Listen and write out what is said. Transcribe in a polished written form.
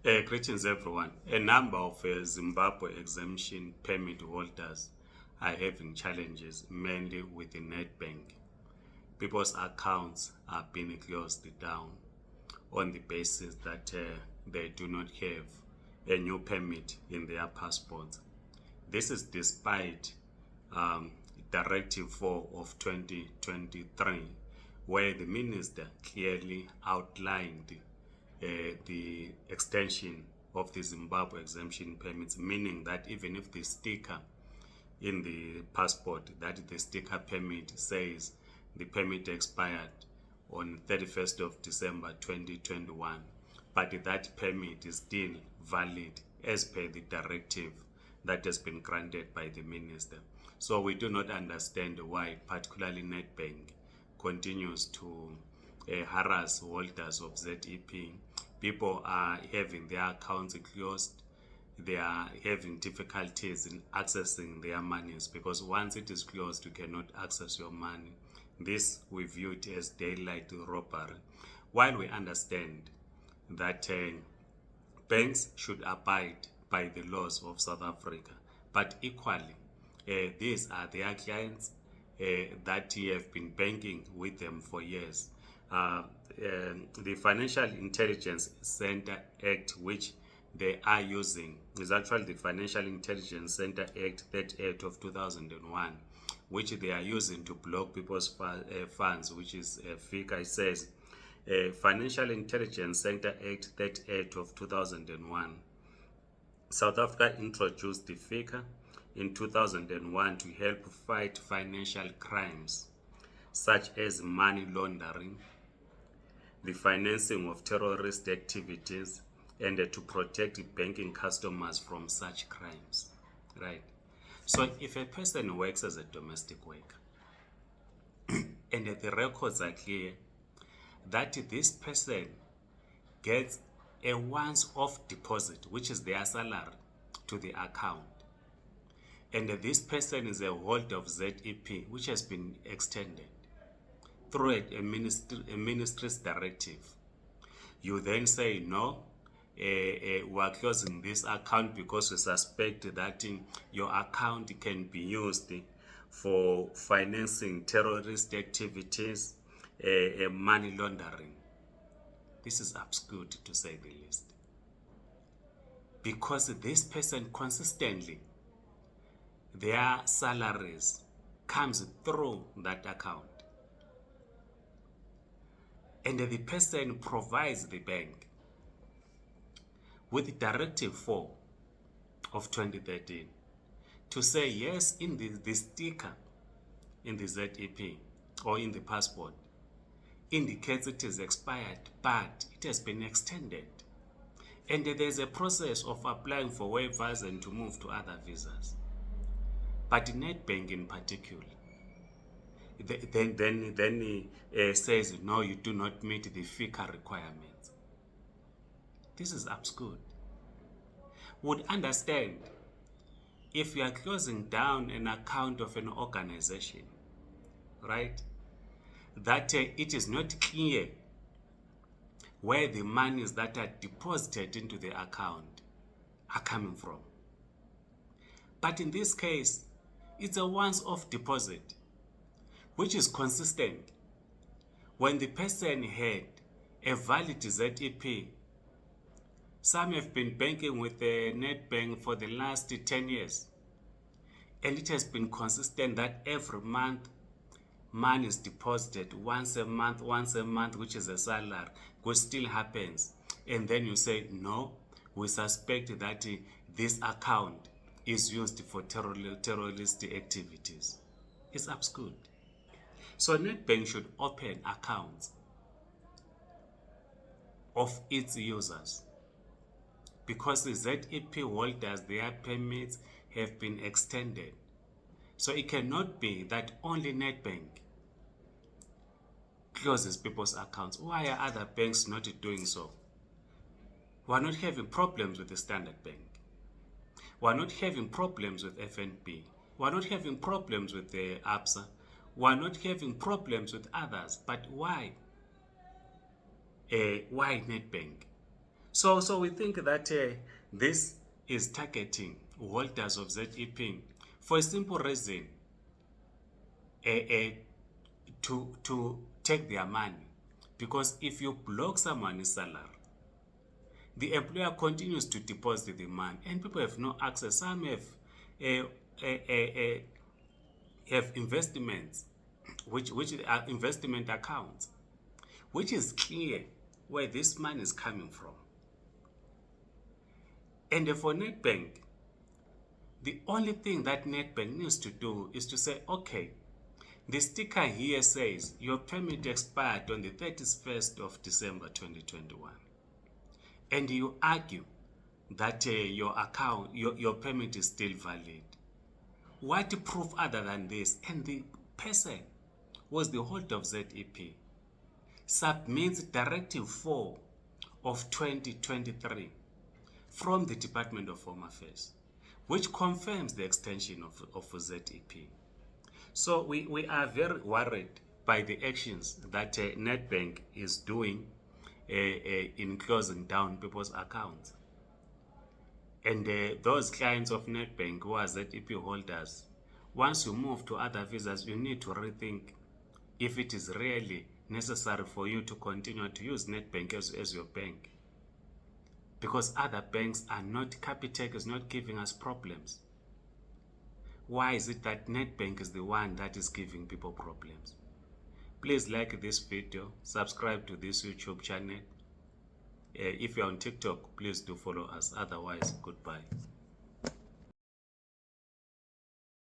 Greetings, everyone. A number of Zimbabwe exemption permit holders are having challenges, mainly with the Nedbank. People's accounts are being closed down on the basis that they do not have a new permit in their passports. This is despite um, Directive 4 of 2023, where the minister clearly outlined the extension of the Zimbabwe exemption permits, meaning that even if the sticker in the passport, that the sticker permit says the permit expired on 31st of December 2021, but that permit is still valid as per the directive that has been granted by the minister. So we do not understand why particularly Nedbank continues to harass holders of ZEP. People are having their accounts closed. They are having difficulties in accessing their monies because once it is closed, you cannot access your money. This we view it as daylight robbery. While we understand that banks should abide by the laws of South Africa, but equally, these are their clients that have been banking with them for years. The Financial Intelligence Center Act, which they are using, is actually the Financial Intelligence Center Act 38 of 2001, which they are using to block people's funds, which is FICA. It says, Financial Intelligence Center Act 38 of 2001. South Africa introduced the FICA in 2001 to help fight financial crimes such as money laundering, the financing of terrorist activities, and to protect banking customers from such crimes. Right? So if a person works as a domestic worker and the records are clear that this person gets a once-off deposit, which is their salary, to the account, and this person is a holder of ZEP, which has been extended through a ministry's directive, you then say, no, we are closing this account because we suspect that your account can be used for financing terrorist activities, money laundering. This is absurd, to say the least. Because this person consistently, their salaries comes through that account. And the person provides the bank with Directive 4 of 2013 to say, yes, in the sticker in the ZEP or in the passport indicates it is expired, but it has been extended. And there's a process of applying for waivers and to move to other visas. But Nedbank in particular, then he says, no, you do not meet the FICA requirements. This is absurd. Would understand if you are closing down an account of an organization, right, that it is not clear where the monies that are deposited into the account are coming from. But in this case, it's a once-off deposit, which is consistent. When the person had a valid ZEP, some have been banking with the Nedbank for the last 10 years, and it has been consistent that every month money is deposited once a month, which is a salary, which still happens. And then you say, no, we suspect that this account is used for terrorist activities. It's absurd. So Nedbank should open accounts of its users, because the ZEP holders, their permits have been extended. So it cannot be that only Nedbank closes people's accounts. Why are other banks not doing so? We are not having problems with the Standard Bank. We are not having problems with FNB. We are not having problems with the ABSA. We are not having problems with others. But why? Why Nedbank? So we think that this is targeting holders of ZEP for a simple reason, to take their money. Because if you block someone's salary, the employer continues to deposit the money, and people have no access. Some uh, uh, uh, have investments, which are investment accounts, which is clear where this money is coming from. And for Nedbank, the only thing that Nedbank needs to do is to say, okay, the sticker here says your permit expired on the 31st of December 2021. And you argue that your account, your permit is still valid. What proof other than this? And the person was the holder of ZEP submits Directive 4 of 2023 from the Department of Home Affairs, which confirms the extension of ZEP. So we are very worried by the actions that Nedbank is doing in closing down people's accounts. And those clients of Nedbank who are ZEP holders, once you move to other visas, you need to rethink if it is really necessary for you to continue to use Nedbank as your bank. Because other banks are not, Capitec is not giving us problems. Why is it that Nedbank is the one that is giving people problems? Please like this video, subscribe to this YouTube channel. If you're on TikTok, please do follow us. Otherwise, goodbye.